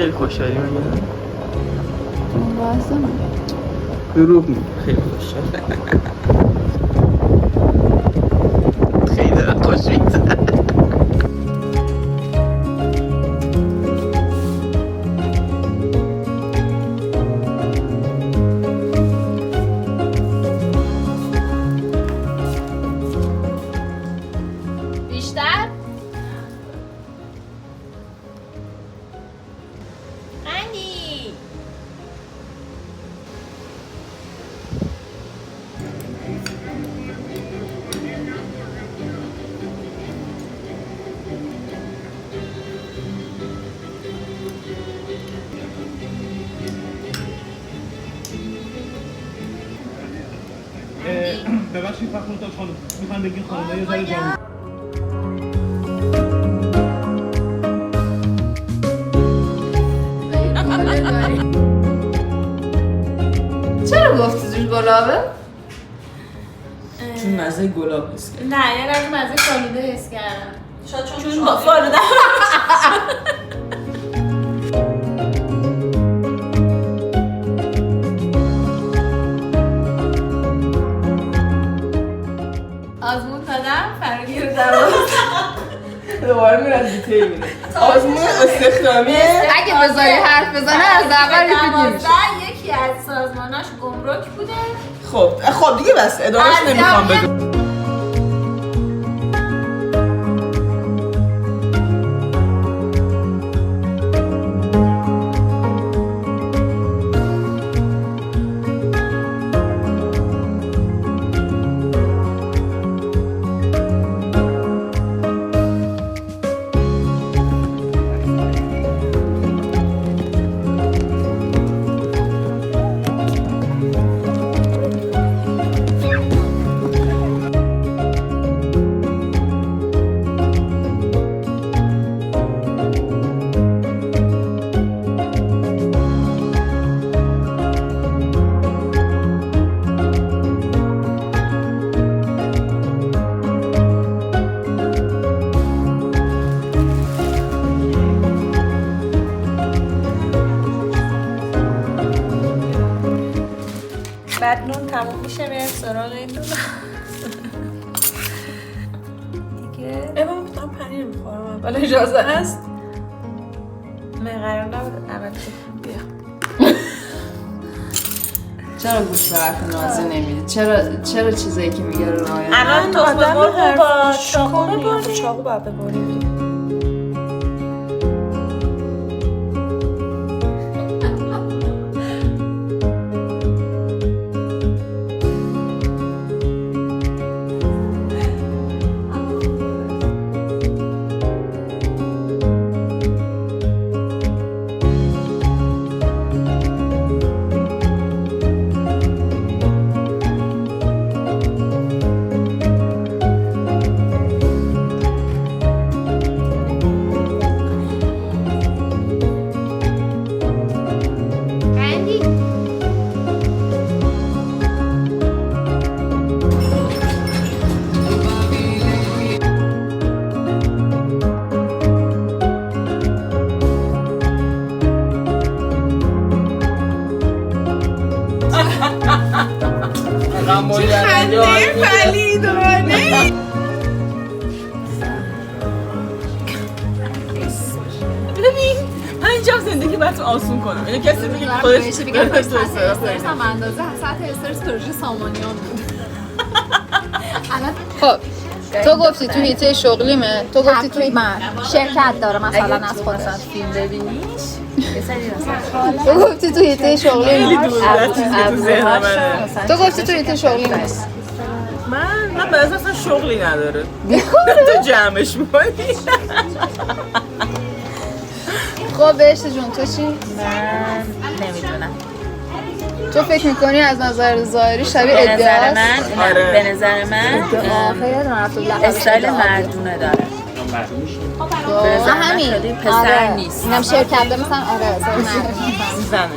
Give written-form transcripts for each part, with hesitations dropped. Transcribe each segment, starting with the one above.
خیلی خوشحالی مگه؟ واسه دروغ میگه خیلی خوشحال. خیلی دارم خوش میگذره. بیشتر ببخشید فخر تا خانم میخوام بگین خانم یه ذره جان چرا گفتی زیر گلابه؟ چون مزه گلاب حس کرد. نه یه از مزه فالوده حس کردم. شاید چون با فالوده آزمون دادم فراگیر دوباره میره از دیتیل میره. آزمون استخدامیه. اگه بذاری حرف بزنه از اول ریپیت میشه. یکی از سازماناش گمرک بوده. خب دیگه بس ادامهش نمیخوام بگم. بعد نون تموم میشه میرم سراغ این نون دیگه ایوان میتونم پنیر میخورم ولی اجازه هست؟ قرار نبود اول بیا چرا گوش به حرف نازی نمیدی؟ چرا چیزایی که میگه رو رعایت الان تخم مرغ با چاقو ببری؟ چاقو باید ببری. خنده پلیدانه ببین من اینجا زندگی براتون آسون کنم. اینو کسی بگه خودش بگم استرس هم اندازه سطح استرس پروژه سامانیان بود. خب تو گفتی تو هیته شغلیمه، تو گفتی توی من شرکت داره مثلا از خود فیلم ببینیش تو گفتی تو هیته شغلیمه، تو گفتی تو هیته شغلیمه. من به اصلا شغلی نداره تو جمعش میکنی. خب بهشت جون تو چی؟ من نمیدونم تو فکر میکنی از نظر ظاهری شبیه به نظر ادعاست؟ من آره. به نظر من استایل مردونه داره به نظر من همین خیلی پسر نیست اینم شرکت ده مثلا آره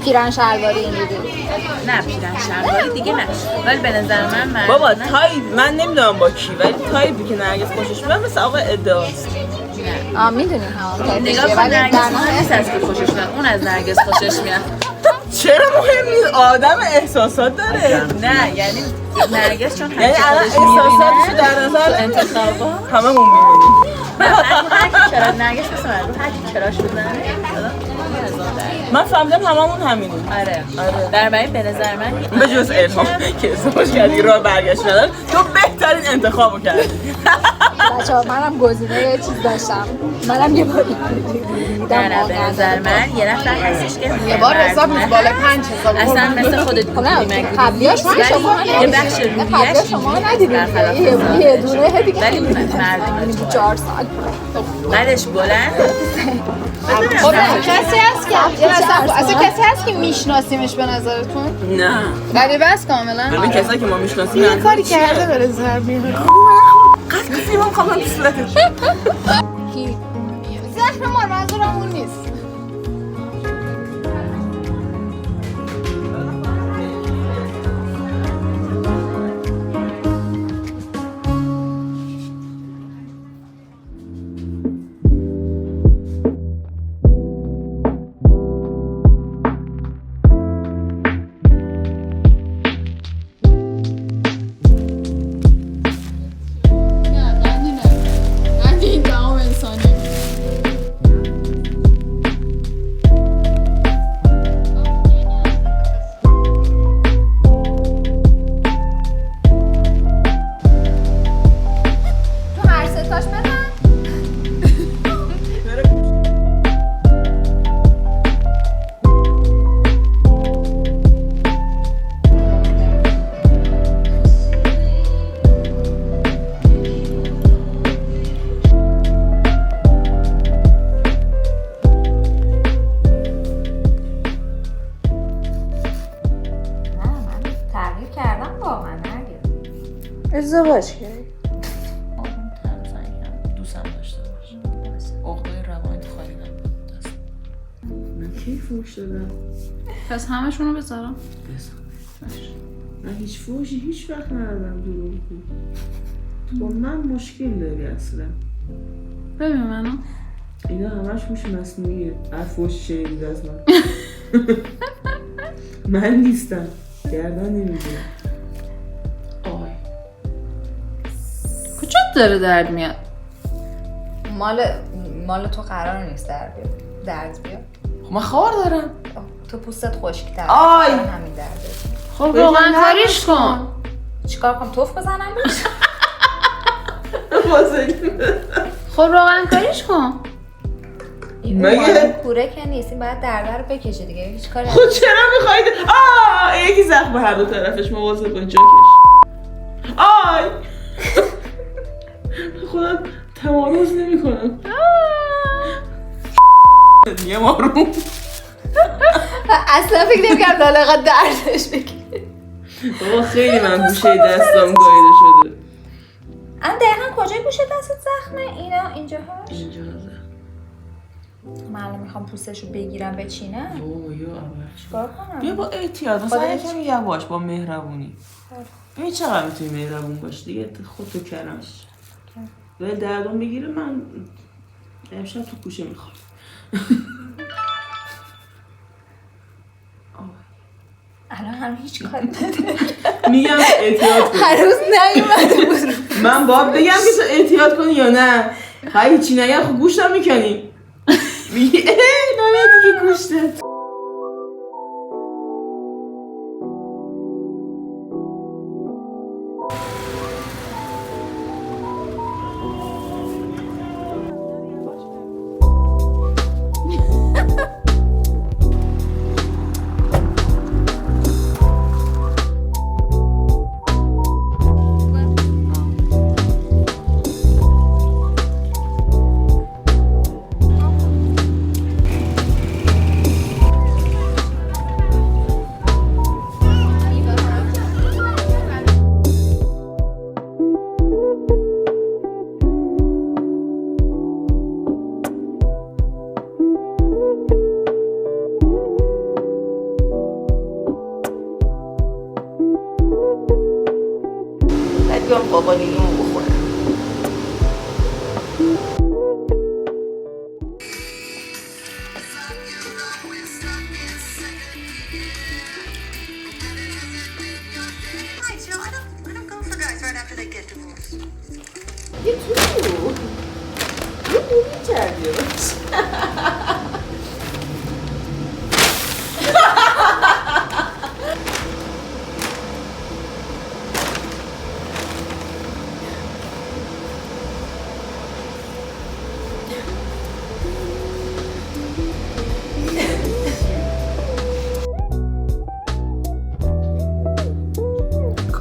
پیرن شلواری اینجوری نه پیرن شلواری دیگه نه ولی به نظر من بابا تایپ من نمیدونم با کی ولی تایپی که نرگس خوشش میاد مثل آقا ادعاست. آه میدونیم همون نگاه کن نرگس مهم نیست از کی خوشش میاد، اون از نرگس خوشش میاد. چرا مهم نیست؟ آدم احساسات داره. نه یعنی نرگس چون یعنی هرچی الان خودش احساساتشو میبینه در نظر انتخابا هممون میبینیم. هر کی کرا نرگس مثل من هر کی کراش بزنه من فهمیدم هممون همینیم. آره در برای به نظر من به جز الهام که ازدواج کردی راه برگشت نداره، تو بهترین انتخابو کردی. بچه‌ها منم گزینه یه چیز داشتم. منم یه بار نه به نظر من یه نفر هستش که یه بار حساب نیست بالای 5000 اصلا مثل خودت خب نه مگه قبلیاش من شما یه بخش روحیش شما ندیدید یه دونه دیگه ولی مردم 4 سال بعدش بلند خب کسی هست که اصلا کسی هست که میشناسیمش به نظرتون؟ نه. غریبه است کاملا. به کسایی که ما میشناسیم یه کاری کرده به نظر میاد. قد که فیلمم کاملا تو صورتش. زهر مار منظورم اون نیست. ازدواج کردی؟ دوستم داشته باش عقده روانی تو خالی نبود دست من کی فوش دادم؟ پس همشون رو بذارم. من هیچ فوشی هیچ وقت ندادم دروغ بود. با من مشکل داری اصلا. ببین منو اینا همش هوش مصنوعیه. هر فوشی شنیدید از من. من نیستم. گردن نمیگیرم. آی کجا داره درد میاد؟ مال تو قرار نیست درد بیاد. خب من خوار دارم. تو پوستت خشک‌تره. آی همین درده. خب روغن کاریش کن. چیکار کنم توف بزنم روش؟ خب روغن کاریش کن. مگه کوره که نیست، این باید درد رو بکشه دیگه. هیچ کاری خود چرا میخواید؟ یکی زخم به هر دو طرفش مواظب کن جاکش. آی خودم تمارز نمی کنم. یه مارو اصلا فکر نمی‌کردم لالاقت دردش بگیره. بابا خیلی من گوشه دستم گایده شده. اما دقیقا کجای گوشه دستت زخمه؟ اینجاهاش؟ اینجا من الان میخوام پوستشو بگیرم بچینم. یا اول چیکار کنم؟ بیا با احتیاط مثلا یکم یواش با مهربونی. ببین چقدر میتونی مهربون باشی دیگه خودتو کرمش. ولی دردم بگیره من امشب تو کوشه میخوام. الان هم هیچ کاری نداره. میگم احتیاط کن. هنوز نیومده بود. من باید بگم که تو احتیاط کنی یا نه؟ هیچی نگم خب گوشتم میکنی. میگی نمیاد دیگه گوشتت. بیام بابا لیمون بخورم.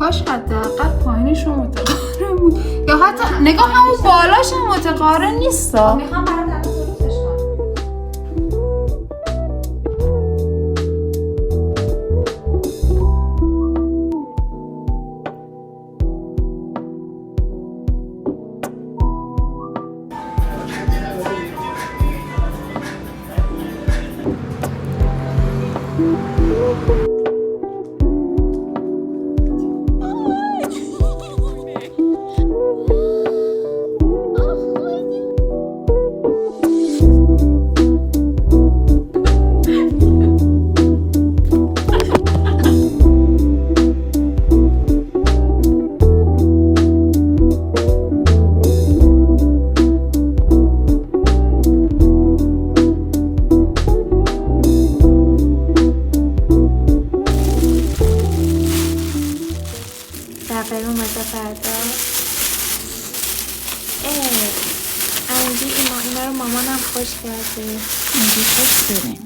کاش حداقل پایینش رو متقارن بود یا حتی نگاه همون بالاش هم متقارن نیستا. میخوام برات درستش کنم. بقیه اومده فردا. انجی اینا رو مامانم خوش کرده. انجی خوش بریم.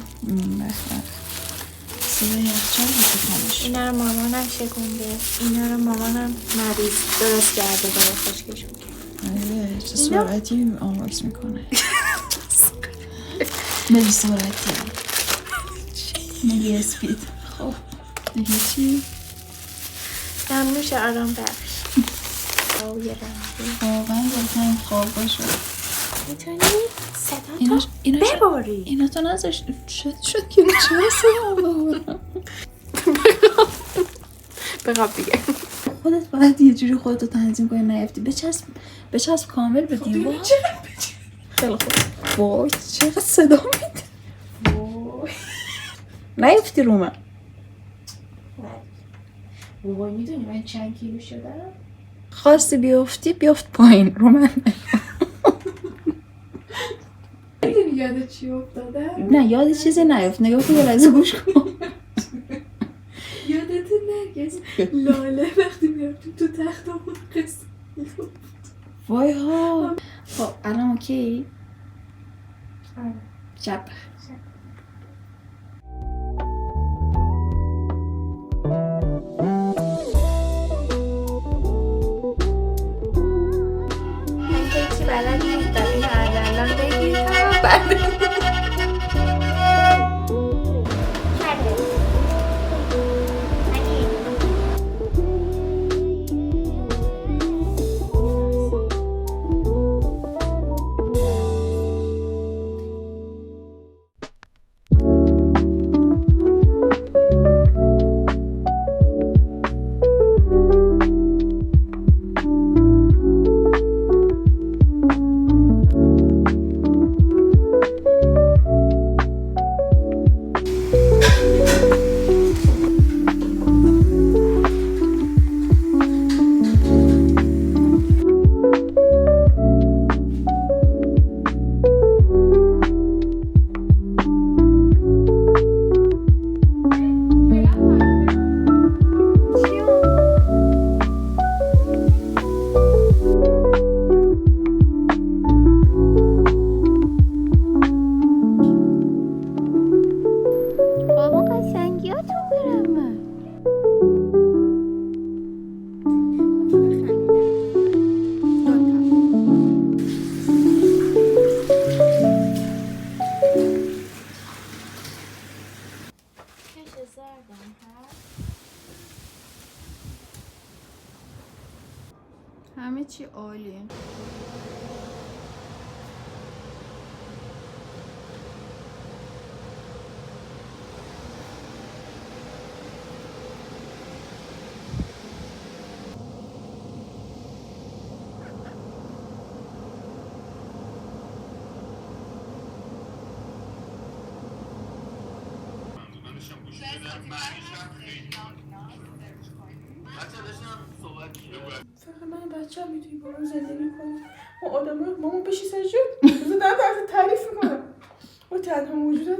صدای یخچال بکنش. اینا رو مامانم شکونده. اینا رو مامانم مریض درست کرده برای خشکشون کرده. چه سرعتی آواز میکنه. ملی سرعتی. ملی اسپید. خب دیگه چی؟ ممنوش آرام بخش. یه رنگی واقعا دلتنگ خواب باشه. میتونی صدا تو بباری. اینا تو نذاشت شد که چرا صدا ببارم بقاب دیگه. خودت باید یه جوری خودتو تنظیم کنی نیفتی بچسب کامل به دیوار. خیلی خوب. وای چقدر صدا میده. نیفتی رو من. وای میدونی من چند کیلو شدم؟ خواستی بیفت پایین رو من. میدونی یاد چی افتادم؟ نه یاد چیزی نیفت. نگاه کن یه لحظه گوش کن. یادت نرگس لاله وقتی میرفتیم تو تختمون قصه وای ها. خب الان اوکی؟ شب من که چی بلد نیستم این الان بگیر تا بعد همه چی عالیه. فقط من بچه هم میتونی با اون زندگی کنی. ما آدم رو مامان بشی سرشون بزن دارم تعریف میکنم. ما تنها موجودات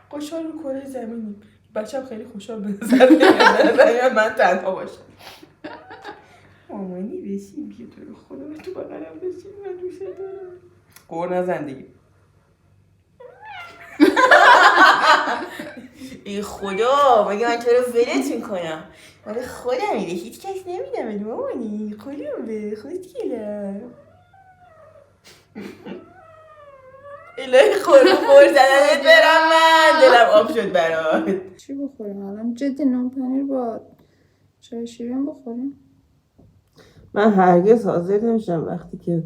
خوشحال رو کره زمینیم. بچه هم خیلی خوشحال به نظر نمیاد من تنها باشم. مامانی بشیم بیا تو رو خدا من تو بغلم بشیم من دوست دارم. قور نزن دیگه. ای خدا مگه من تو رو ولت میکنم؟ ولی خودم میده هیچ کس نمیدم مامانی. خودم به خود گیرم. الهی خور زدنت برم من دلم آب شد برات. چی بخوریم الان؟ جدی نون پنیر با چای شیرین بخوریم؟ من هرگز حاضر نمیشم وقتی که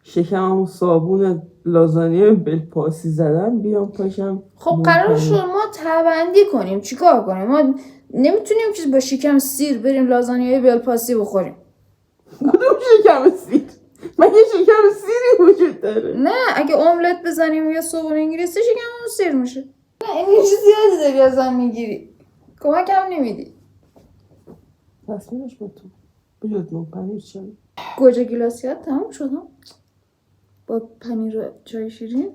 شکممو صابون لازانیه بلپاسی زدم بیام پاشم. خب قرار شد ما تبندی کنیم، چیکار کنیم؟ ما نمیتونیم که با شکم سیر بریم لازانیای بلپاسی بخوریم. کدوم شکم سیر؟ مگه شکم سیری وجود داره؟ نه اگه املت بزنیم یا صبحونه انگلیسی شکممون سیر میشه. نه انرژی زیادی داری ازم میگیری، کمکم نمیدی. تصمیمش با تو. بجد نون پنیر چرا؟ گوجه گیلاسیات تموم شدم با پنیر و چای شیرین.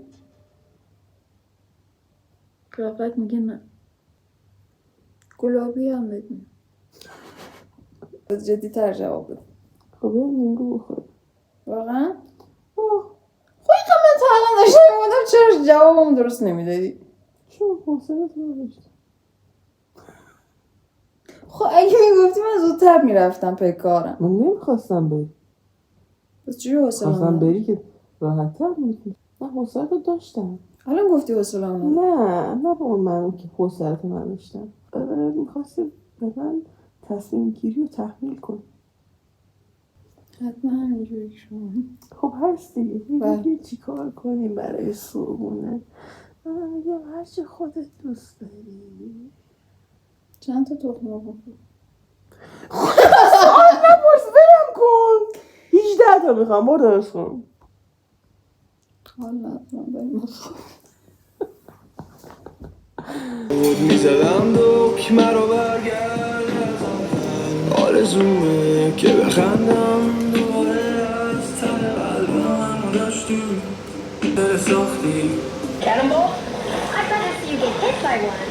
قیافت میگه نه. گلابی هم بدیم. جدی تر جواب بده. خب بریم نینگو بخور. واقعا؟ خواهی که من تا الان داشتم میمودم چرا جوابم درست نمیدادی؟ چون حوصله تو نداشتم. خب اگه میگفتی من زودتر میرفتم پی کارم. من نمیخواستم بری. بس چجوری حوصله خواستم بری که راحت‌تر می‌شی. من حوصله تو داشتم. الان گفتی حوصله ندارم. نه به اون معنی که حوصله من داشتم. می‌خواستی به من تصمیم گیری رو تحمیل کنی. حتما همینجوری شما. خب هست دیگه. بله. میگه چی کار کنیم برای صبحونه؟ من میگم هرچی خودت دوست داری. چند تا تخم مرغ بخور. سوال نپرس برم کن. 18 تا میخوام برو درست کن. حال ندارم بریم بخور. میزدم دکمه رو برگرد آرزومه که بخندم دوباره از ته قلبم داشتی دل ساختی. Cannonball? I'd rather see you get hit by one.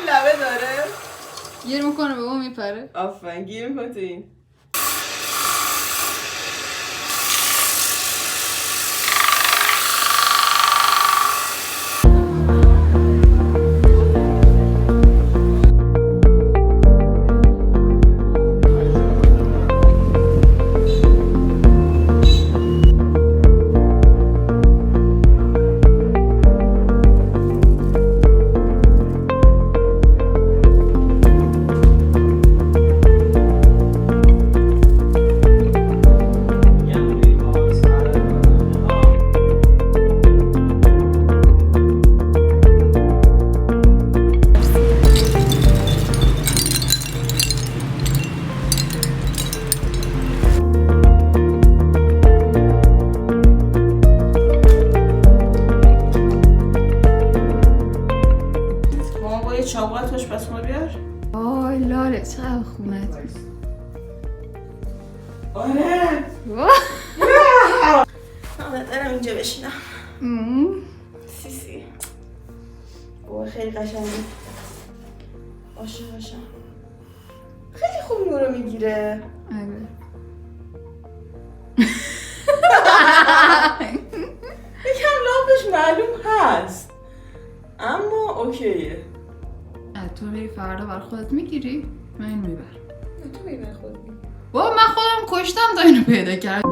لبه داره. گیر میکنه به اون میپره. آفرین گیر میکنه تو این. چاقوات آشپزخونه بیار. آی لاله چقدر خونت. آره. من دارم اینجا بشینم. سی. بابا خیلی قشنگه. باشه. خیلی خوب نورو میگیره. آره. یکم لامپش معلوم هست. اما اوکیه. تو میری فردا بر خودت میگیری؟ من اینو میبرم. تو میبر خودت. بابا من خودم کشتم تا اینو پیدا کرد.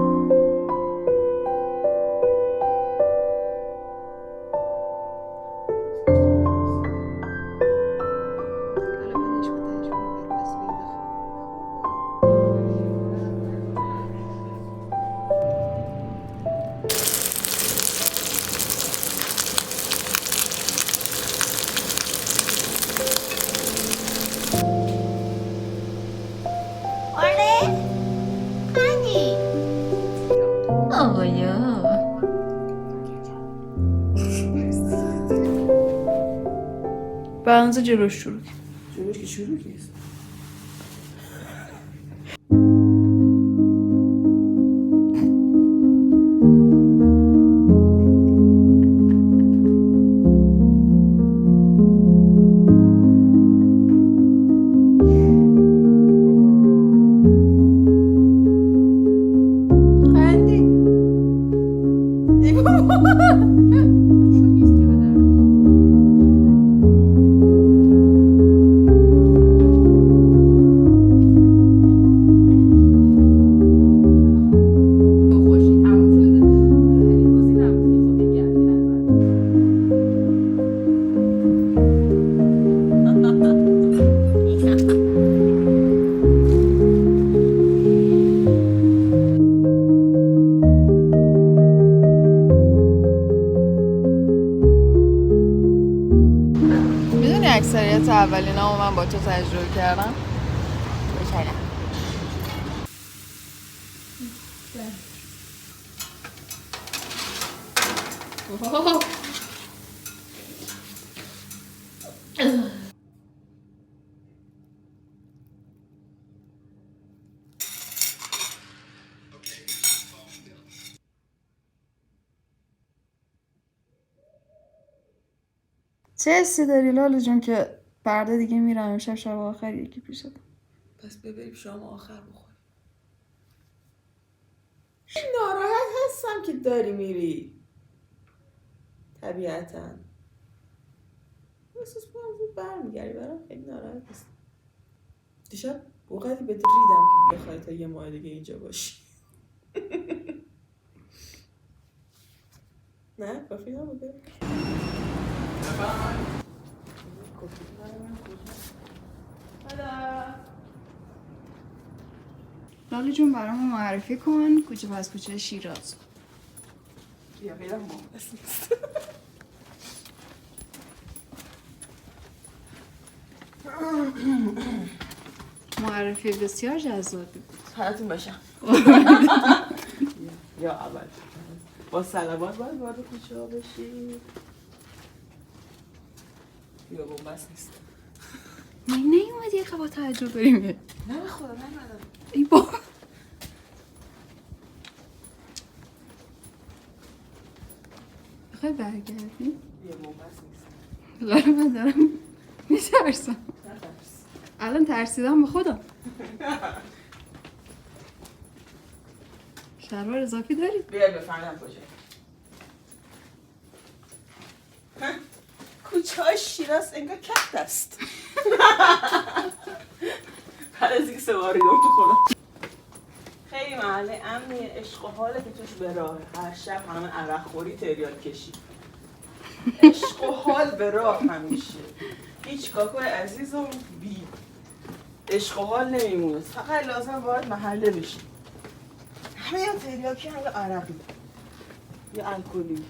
بنز جلوش شروع جلوش که شروع نیست. اکثریت اولینا و من با تو تجربه کردم. چه حسی داری لالو جون که فردا دیگه میرم امشب شب آخر یکی پیشت؟ پس ببریم شام آخر بخوریم. ناراحت هستم که داری میری. طبیعتاً احساس کنم زود برمیگردی، برام خیلی ناراحت هستم. دیشب وقتی بهت ریدم که بخوای تا یه ماه دیگه اینجا باشی. نه کافی نبوده. لالو جون برامون معرفی کن کوچه پس کوچه شیراز. یا غیرم مهندس نیست. معرفی بسیار جذابی بود. حالتون باشم. یا اول با صلوات باید وارد کوچه ها بشی. یا بومبست نیست. من نیومدی یه با توجه بریم. نه به خدا نمیدم. ای با بخوای برگردی؟ یا بومبست نیست. لارو من دارم میترسم. نترس. الان ترسیدم به خودم. شلوار اضافی داری؟ بیای بفهمم کجا. کوچه های شیراز انگار کت است. بعد از اینکه سواریدم تو خودم. خیلی محله امنی عشق و حاله که توش به راه. هر شب همه عرق خوری تریاک کشی. عشق و حال به راه همیشه. هیچ کاکوی عزیزم بی عشق و حال نمیمونه. فقط لازم باید محله بشی. همه یا تریاکی هم یا عرقی یا الکلی.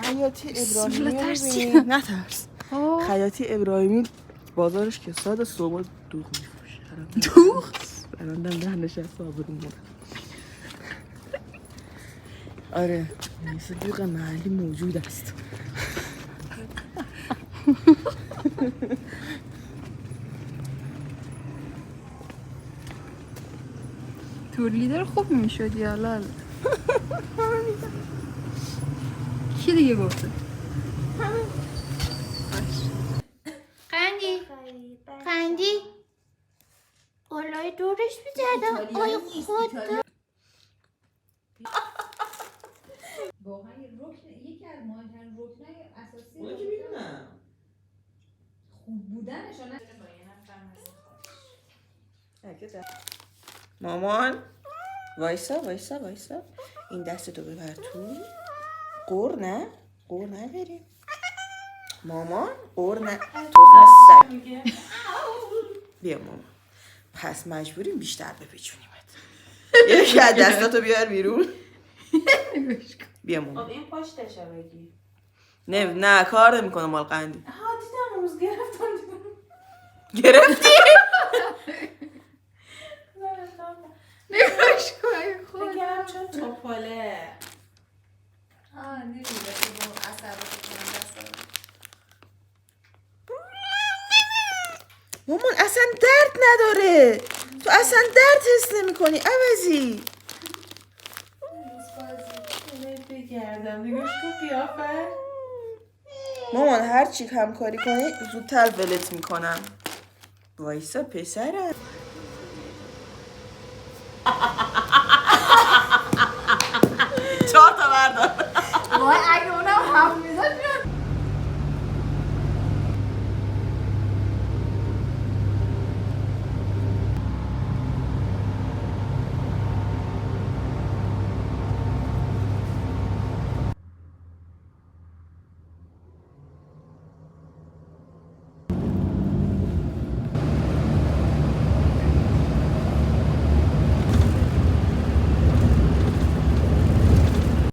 خیاطی ابراهیمی رو ببینی. نترس. خیاطی ابراهیمی بازارش که ساده صبح دوغ میفروشه. دوغ؟ برندم ده نشسته آبادون مورد. آره مثل دوغ محلی موجود است. تور لیدر خوب میشدی حالا. کی دیگه گفته؟ قندی بالای دورش می‌زدم. آی خدا. واقعا یکی از مهمترین رکنای اساسی اون که میدونم خوب بودنشون. مامان وایسا این دستتو ببر تو. قور نداری مامان. قور نه تو سگ. بیا مامان پس مجبوریم بیشتر بپیچونیمت. یکی از دستاتو بیار بیرون. بیا مامان. خب این پشتشه بگی. نه کار نمیکنه مال قندی. دیدم امروز گرفتی؟ نگاش کن خود. بگرم چون توپاله. نمیده که با اثر بکنم دست. مامان اصلا درد نداره. تو اصلا درد حس نمی کنی عوضی. بگردم نگاش کن قیافه. مامان هر چی همکاری کنی زودتر ولت میکنم. وایسا پسرم. چهار تا بردار. وای اگه